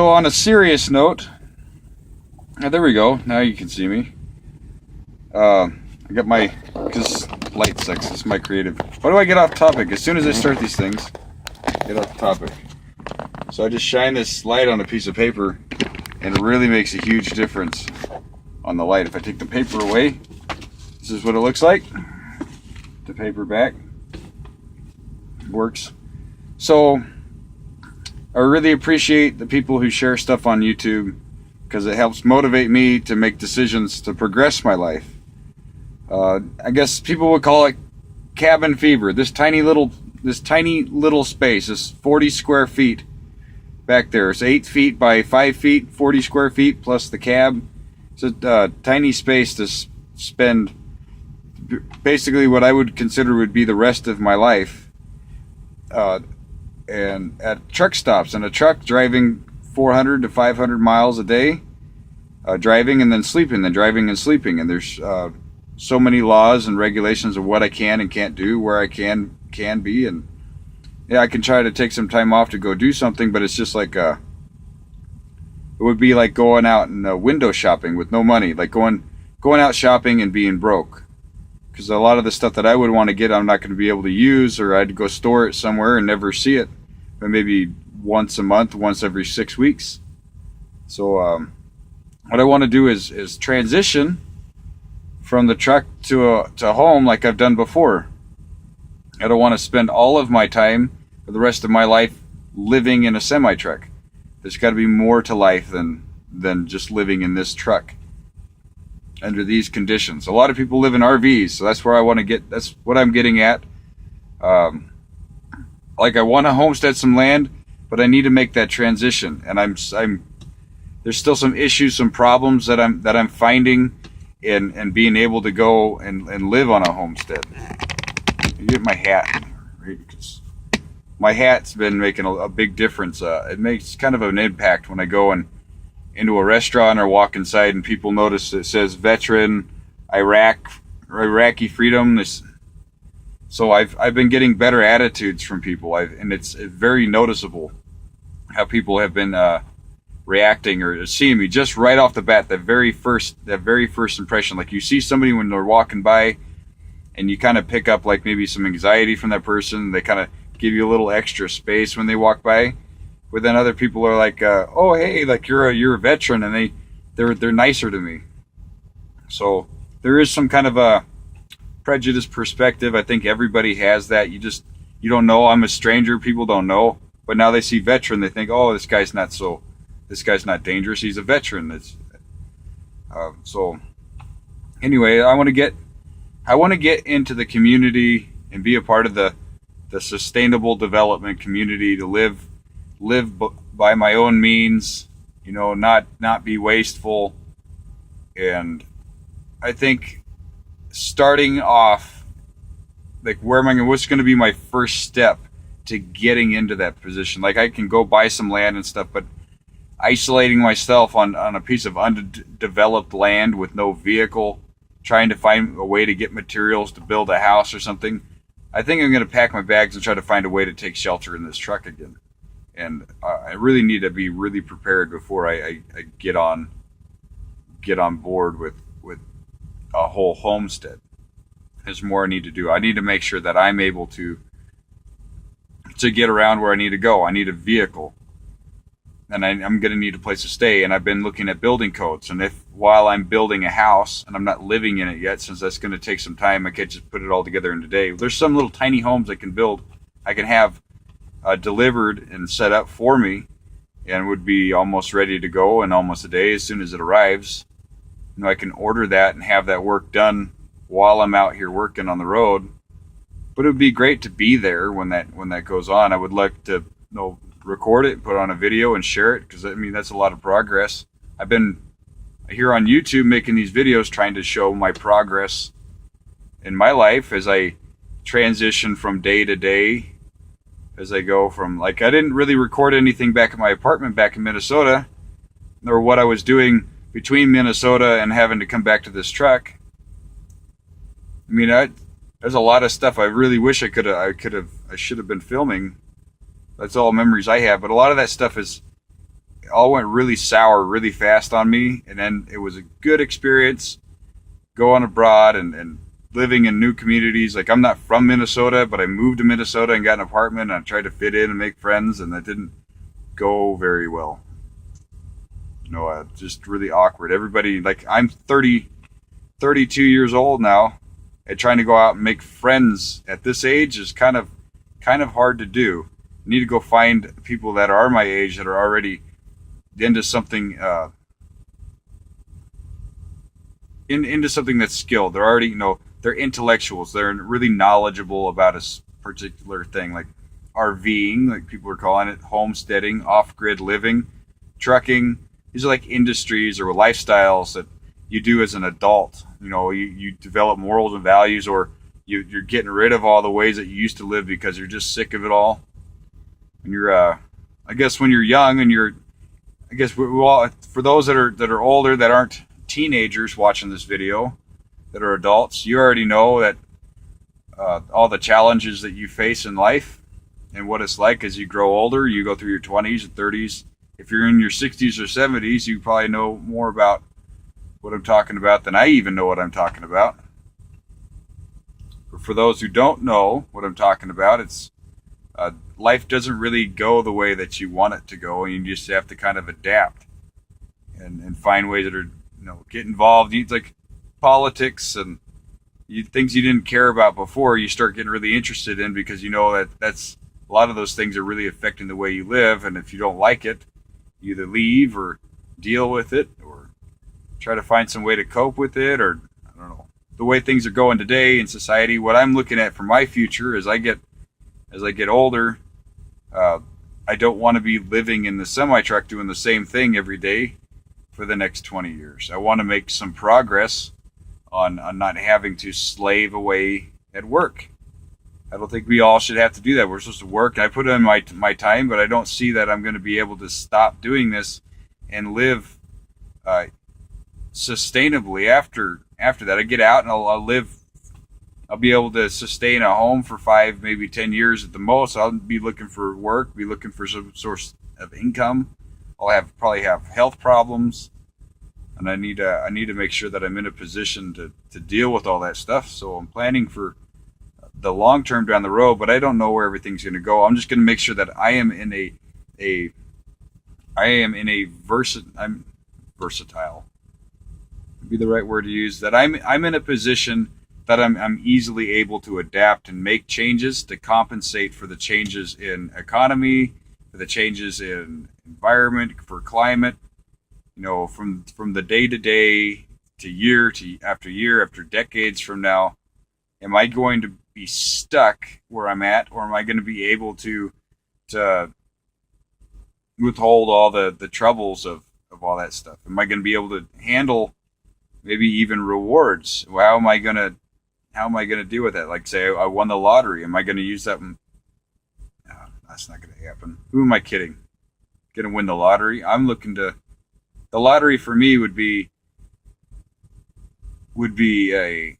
So on a serious note, there we go. Now you can see me. I got my, because light sex is my creative. Why do I get off topic? As soon as I start these things, get off topic. So I just shine this light on a piece of paper, and it really makes a huge difference on the light. If I take the paper away, this is what it looks like. The paper back works. So I really appreciate the people who share stuff on YouTube, because it helps motivate me to make decisions to progress my life. I guess people would call it cabin fever. This tiny little space, this 40 square feet back there. It's 8 feet by 5 feet, 40 square feet plus the cab. It's a tiny space to spend basically what I would consider would be the rest of my life. And at truck stops, in a truck, driving 400 to 500 miles a day, driving and then sleeping, then driving and sleeping. And there's so many laws and regulations of what I can and can't do, where I can be. And yeah, I can try to take some time off to go do something, but it's just like, it would be like going out and window shopping with no money, like going out shopping and being broke. Because a lot of the stuff that I would want to get, I'm not going to be able to use, or I'd go store it somewhere and never see it. But maybe once a month, once every 6 weeks. So what I want to do is transition from the truck to home like I've done before. I don't want to spend all of my time for the rest of my life living in a semi-truck. There's got to be more to life than just living in this truck under these conditions. A lot of people live in RVs, so that's where I want to get. That's what I'm getting at. Like, I want to homestead some land, but I need to make that transition, and I'm there's still some issues, some problems that I'm finding in being able to go and live on a homestead. I get my hat, right? Because my hat's been making a big difference. It makes kind of an impact when I go into a restaurant or walk inside and people notice it says veteran, Iraqi freedom. So I've been getting better attitudes from people, and it's very noticeable how people have been reacting or seeing me just right off the bat. That very first impression, like you see somebody when they're walking by, and you kind of pick up like maybe some anxiety from that person. They kind of give you a little extra space when they walk by. But then other people are like, "Oh, hey, like you're a veteran," and they're nicer to me. So there is some kind of a prejudice perspective. I think everybody has that. You don't know. I'm a stranger. People don't know. But now they see veteran, they think, "Oh, this guy's not dangerous. He's a veteran." So anyway, I want to get into the community and be a part of the sustainable development community, to live by my own means, not be wasteful. And I think starting off, like, what's going to be my first step to getting into that position? Like, I can go buy some land and stuff, but isolating myself on a piece of undeveloped land with no vehicle, trying to find a way to get materials to build a house or something, I think I'm going to pack my bags and try to find a way to take shelter in this truck again. And I really need to be really prepared before I get on board with a whole homestead. There's more I need to do. I need to make sure that I'm able to get around where I need to go. I need a vehicle, and I'm going to need a place to stay. And I've been looking at building codes. And if while I'm building a house and I'm not living in it yet, since that's going to take some time, I can't just put it all together in a day. There's some little tiny homes I can build. I can have delivered and set up for me, and would be almost ready to go in almost a day as soon as it arrives. I can order that and have that work done while I'm out here working on the road. But it would be great to be there when that goes on. I would like to record it, put it on a video, and share it, because that's a lot of progress. I've been here on YouTube making these videos, trying to show my progress in my life as I transition from day to day, as I go from, like, I didn't really record anything back at my apartment back in Minnesota, or what I was doing between Minnesota and having to come back to this truck. There's a lot of stuff I really wish I should have been filming. That's all memories I have. But a lot of that stuff is it all went really sour really fast on me. And then it was a good experience going abroad and living in new communities. Like, I'm not from Minnesota, but I moved to Minnesota and got an apartment, and I tried to fit in and make friends, and that didn't go very well. Just really awkward. Everybody, like, I'm 32 years old now, and trying to go out and make friends at this age is kind of hard to do. I need to go find people that are my age that are already into something into something that's skilled. They're already, they're intellectuals. They're really knowledgeable about a particular thing, like RVing, like people are calling it, homesteading, off-grid living, trucking. These are like industries or lifestyles that you do as an adult. You develop morals and values, or you're getting rid of all the ways that you used to live because you're just sick of it all. And I guess when you're young, and I guess we all, for those that are older, that aren't teenagers watching this video, that are adults, you already know that all the challenges that you face in life and what it's like as you grow older. You go through your 20s and 30s. If you're in your 60s or 70s, you probably know more about what I'm talking about than I even know what I'm talking about. But for those who don't know what I'm talking about, it's life doesn't really go the way that you want it to go, and you just have to kind of adapt and find ways that are, get involved. It's like politics and things you didn't care about before, you start getting really interested in, because that's a lot of those things are really affecting the way you live. And if you don't like it, you either leave or deal with it or try to find some way to cope with it, or I don't know, the way things are going today in society. What I'm looking at for my future as I get older, I don't want to be living in the semi truck doing the same thing every day for the next 20 years. I want to make some progress on not having to slave away at work. I don't think we all should have to do that. We're supposed to work. I put in my time, but I don't see that I'm going to be able to stop doing this and live sustainably after that. I get out and I'll live. I'll be able to sustain a home for 5, maybe 10 years at the most. I'll be looking for work, be looking for some source of income. I'll probably have health problems, and I need to make sure that I'm in a position to deal with all that stuff. So I'm planning for the long term down the road, but I don't know where everything's going to go. I'm just going to make sure that I'm versatile. Would be the right word to use. That I'm in a position that I'm easily able to adapt and make changes to compensate for the changes in economy, for the changes in environment, for climate. From the day to day to year after decades from now, am I going to be stuck where I'm at, or am I going to be able to withhold all the troubles of all that stuff? Am I going to be able to handle maybe even rewards? How am I going to deal with that? Like, say I won the lottery. Am I going to use that? No, that's not going to happen. Who am I kidding? Going to win the lottery? The lottery for me would be a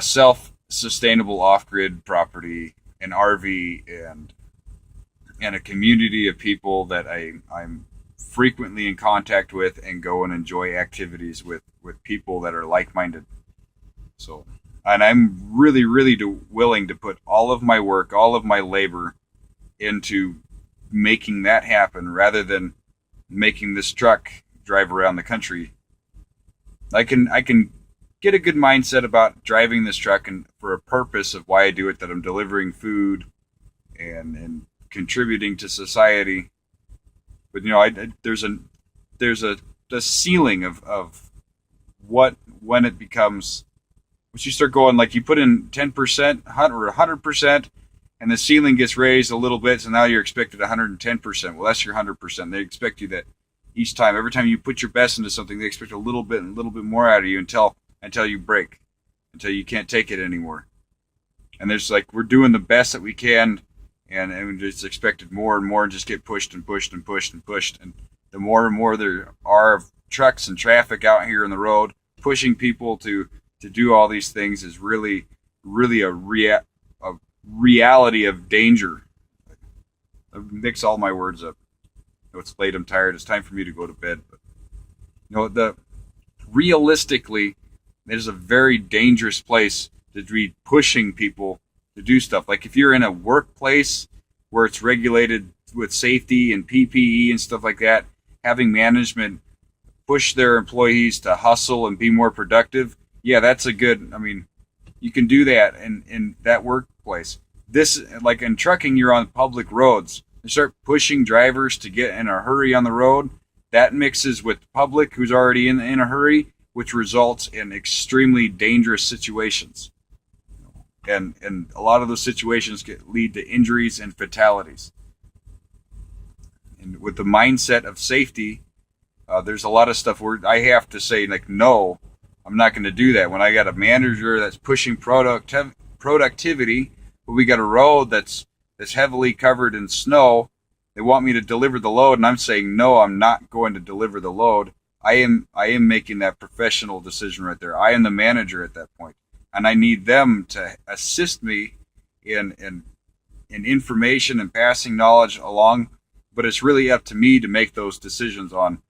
self-sustainable off-grid property, an RV, and a community of people that I'm frequently in contact with, and go and enjoy activities with people that are like-minded. So, and I'm really, really willing to put all of my work, all of my labor into making that happen, rather than making this truck drive around the country. I can get a good mindset about driving this truck and for a purpose of why I do it, that I'm delivering food and contributing to society. But there's a ceiling of what, when it becomes, once you start going, like, you put in 10%, or 100%, and the ceiling gets raised a little bit, so now you're expected 110%. Well, that's your 100%. They expect you that each time, every time you put your best into something, they expect a little bit more out of you until you break, until you can't take it anymore. And there's, like, we're doing the best that we can, and it's expected more and more, and just get pushed and pushed and pushed and pushed. And the more and more there are of trucks and traffic out here on the road, pushing people to do all these things is really, really a reality of danger. I mix all my words up. It's late, I'm tired, it's time for me to go to bed. But the realistically, it is a very dangerous place to be pushing people to do stuff. Like if you're in a workplace where it's regulated with safety and PPE and stuff like that, having management push their employees to hustle and be more productive, yeah, that's a good, I mean, you can do that in that workplace. This, like in trucking, you're on public roads. You start pushing drivers to get in a hurry on the road. That mixes with the public who's already in a hurry, which results in extremely dangerous situations. And a lot of those situations lead to injuries and fatalities. And with the mindset of safety, there's a lot of stuff where I have to say, like, no, I'm not going to do that. When I got a manager that's pushing productivity, but we got a road that's heavily covered in snow, they want me to deliver the load, and I'm saying, no, I'm not going to deliver the load. I am making that professional decision right there. I am the manager at that point, and I need them to assist me in information and passing knowledge along. But it's really up to me to make those decisions on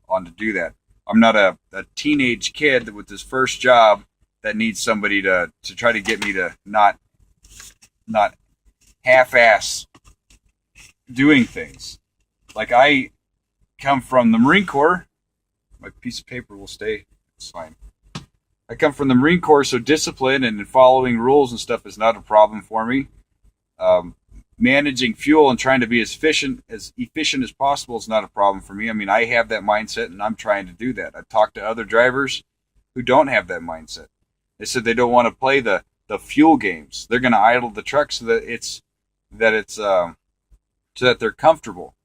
to do that. I'm not a teenage kid with his first job that needs somebody to try to get me to not half-ass doing things. Like, I come from the Marine Corps. My piece of paper will stay. It's fine. I come from the Marine Corps, so discipline and following rules and stuff is not a problem for me. Managing fuel and trying to be as efficient as possible is not a problem for me. I mean, I have that mindset, and I'm trying to do that. I've talked to other drivers who don't have that mindset. They said they don't want to play the fuel games. They're going to idle the truck so that they're comfortable.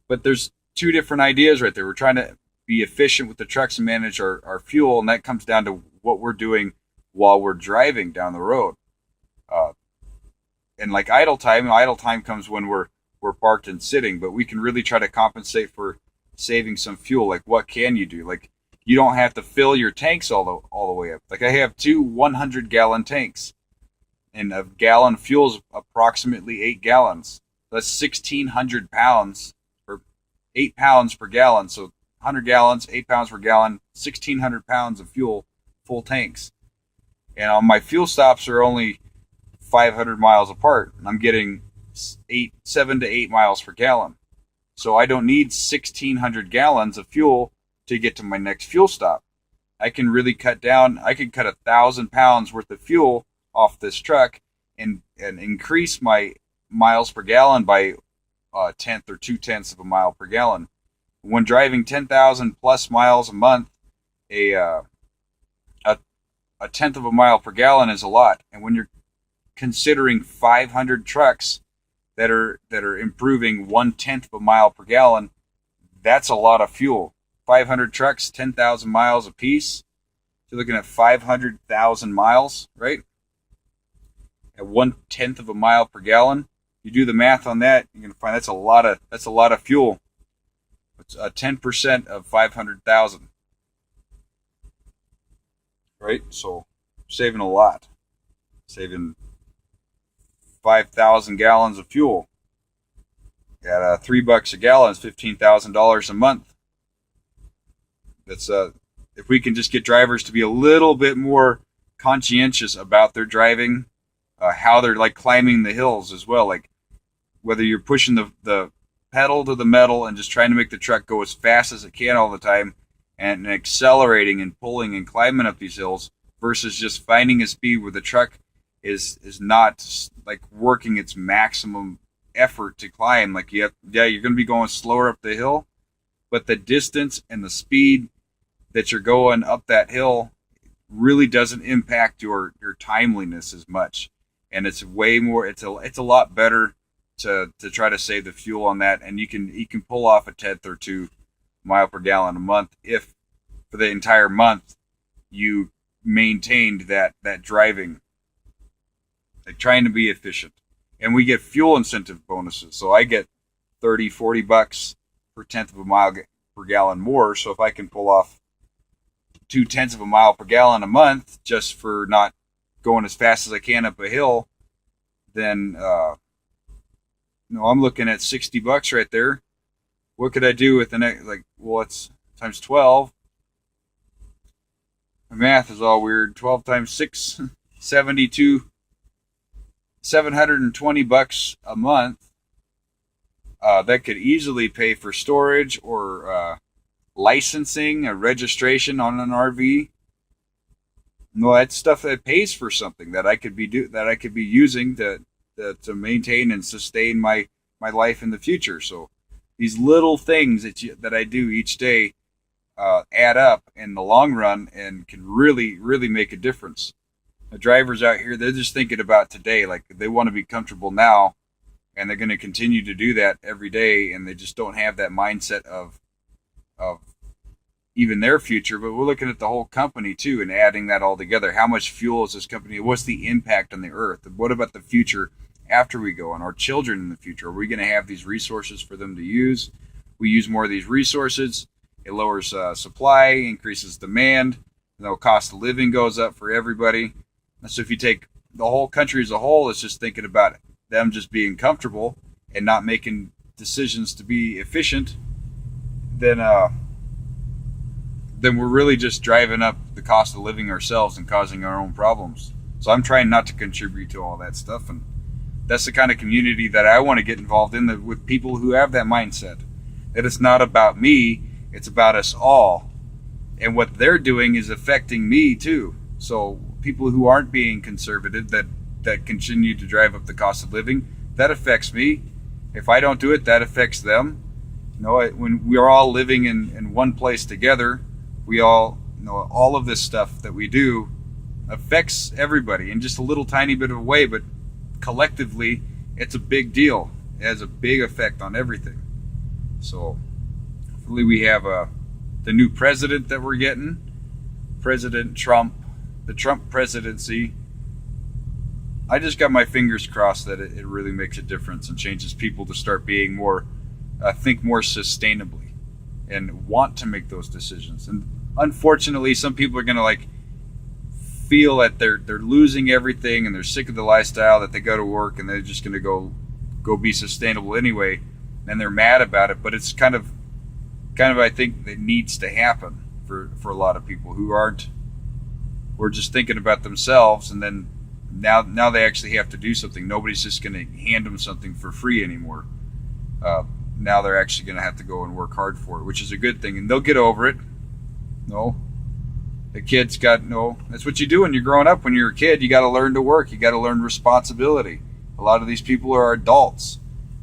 But there's two different ideas right there. We're trying to be efficient with the trucks and manage our fuel, and that comes down to what we're doing while we're driving down the road. And like idle time comes when we're parked and sitting, but we can really try to compensate for saving some fuel. Like, what can you do? Like, you don't have to fill your tanks all the way up. Like, I have two 100-gallon tanks, and a gallon of fuel is approximately 8 gallons. That's 1,600 pounds, or 8 pounds per gallon. So 100 gallons, 8 pounds per gallon, 1,600 pounds of fuel, full tanks. And my fuel stops are only 500 miles apart. I'm getting 7 to 8 miles per gallon. So I don't need 1,600 gallons of fuel to get to my next fuel stop. I can really cut down. I can cut 1,000 pounds worth of fuel off this truck and increase my miles per gallon by a tenth or 2/10 of a mile per gallon. When driving 10,000 plus miles a month, a tenth of a mile per gallon is a lot. And when you're considering 500 trucks that are improving 1/10 of a mile per gallon, that's a lot of fuel. 500 trucks, 10,000 miles apiece. You're looking at 500,000 miles, right? At 1/10 of a mile per gallon. You do the math on that, you're gonna find that's a lot of fuel. It's 10% of 500,000, right? So saving a lot, saving 5,000 gallons of fuel at $3 a gallon is $15,000 a month. That's if we can just get drivers to be a little bit more conscientious about their driving, how they're like climbing the hills as well. Like, whether you're pushing the pedal to the metal and just trying to make the truck go as fast as it can all the time, and accelerating and pulling and climbing up these hills, versus just finding a speed where the truck is not like working its maximum effort to climb. Like, you're going to be going slower up the hill, but the distance and the speed that you're going up that hill really doesn't impact your timeliness as much. And it's way more, it's a lot better to try to save the fuel on that. And you can pull off a tenth or 2 mile per gallon a month if for the entire month you maintained that driving, like trying to be efficient. And we get fuel incentive bonuses. So I get $30-$40 per tenth of a mile per gallon more. So if I can pull off 2/10 of a mile per gallon a month just for not going as fast as I can up a hill, then I'm looking at $60 right there. what could I do with the next, like, well, it's times 12. My math is all weird. 12 times 6, 72, $720 a month. That could easily pay for storage or licensing, a registration on an RV. No, that's stuff that pays for something that I could be using to maintain and sustain my life in the future. So these little things that I do each day add up in the long run and can really make a difference. The drivers out here, they're just thinking about today, like they want to be comfortable now, and they're going to continue to do that every day, and they just don't have that mindset of even their future. But we're looking at the whole company too and adding that all together. How much fuel is this company? What's the impact on the earth? What about the future after we go, and our children in the future? Are we going to have these resources for them to use? We use more of these resources, it lowers supply, increases demand. The cost of living goes up for everybody. And so if you take the whole country as a whole, it's just thinking about them just being comfortable and not making decisions to be efficient, then we're really just driving up the cost of living ourselves and causing our own problems. So I'm trying not to contribute to all that stuff, and that's the kind of community that I want to get involved in, with people who have that mindset, that it's not about me, it's about us all. And what they're doing is affecting me too. So people who aren't being conservative, that continue to drive up the cost of living, that affects me. If I don't do it, that affects them. When we are all living in one place together, we all, all of this stuff that we do affects everybody in just a little tiny bit of a way, but collectively, it's a big deal. It has a big effect on everything. So hopefully we have the new president that we're getting, President Trump, the Trump presidency. I just got my fingers crossed that it really makes a difference and changes people to start being more, think more sustainably and want to make those decisions. And unfortunately, some people are going to feel that they're losing everything and they're sick of the lifestyle, that they go to work and they're just going to go be sustainable anyway, and they're mad about it. But it's kind of I think that needs to happen for a lot of people who were just thinking about themselves, and then now they actually have to do something. Nobody's just going to hand them something for free anymore. Now they're actually going to have to go and work hard for it, which is a good thing, and they'll get over it. The kid's that's what you do when you're growing up. When you're a kid, you got to learn to work. You got to learn responsibility. A lot of these people are adults,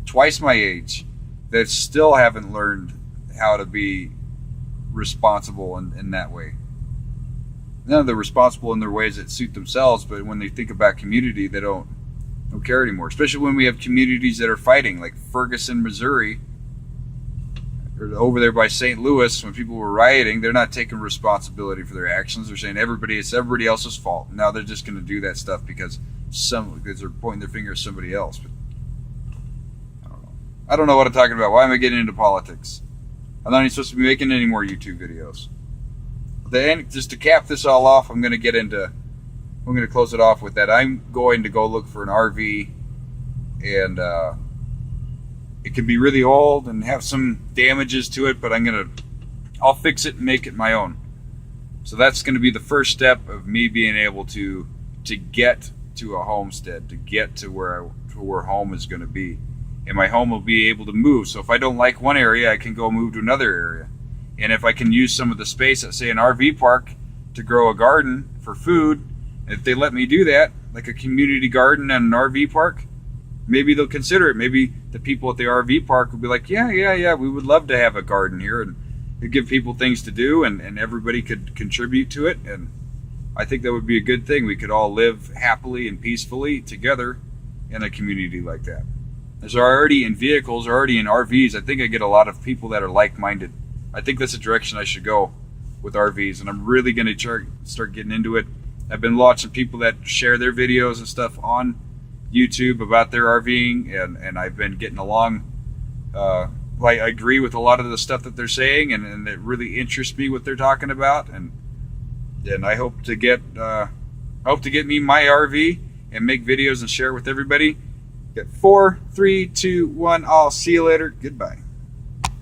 twice my age, that still haven't learned how to be responsible in that way. Now they're responsible in their ways that suit themselves, but when they think about community, they don't care anymore. Especially when we have communities that are fighting, like Ferguson, Missouri, or over there by St. Louis, when people were rioting. They're not taking responsibility for their actions. They're saying it's everybody else's fault. Now they're just going to do that stuff because they're pointing their finger at somebody else. But I don't know what I'm talking about. Why am I getting into politics? I'm not even supposed to be making any more YouTube videos. Just to cap this all off, I'm going to close it off with that. I'm going to go look for an RV, and it can be really old and have some damages to it, but I'll fix it and make it my own. So that's going to be the first step of me being able to get to a homestead, to get to where home is going to be. And my home will be able to move. So if I don't like one area, I can go move to another area. And if I can use some of the space at, say, an RV park to grow a garden for food, if they let me do that, like a community garden and an RV park, maybe they'll consider it. Maybe the people at the RV park will be like, yeah, we would love to have a garden here, and it'd give people things to do, and everybody could contribute to it. And I think that would be a good thing. We could all live happily and peacefully together in a community like that. As they're already in vehicles, already in RVs, I think I get a lot of people that are like-minded. I think that's the direction I should go with RVs, and I'm really going to start getting into it. I've been watching people that share their videos and stuff on YouTube about their RVing, and I've been getting along. I agree with a lot of the stuff that they're saying, and it really interests me what they're talking about, and I hope to get me my RV and make videos and share it with everybody. Got 4, 3, 2, 1. I'll see you later. Goodbye.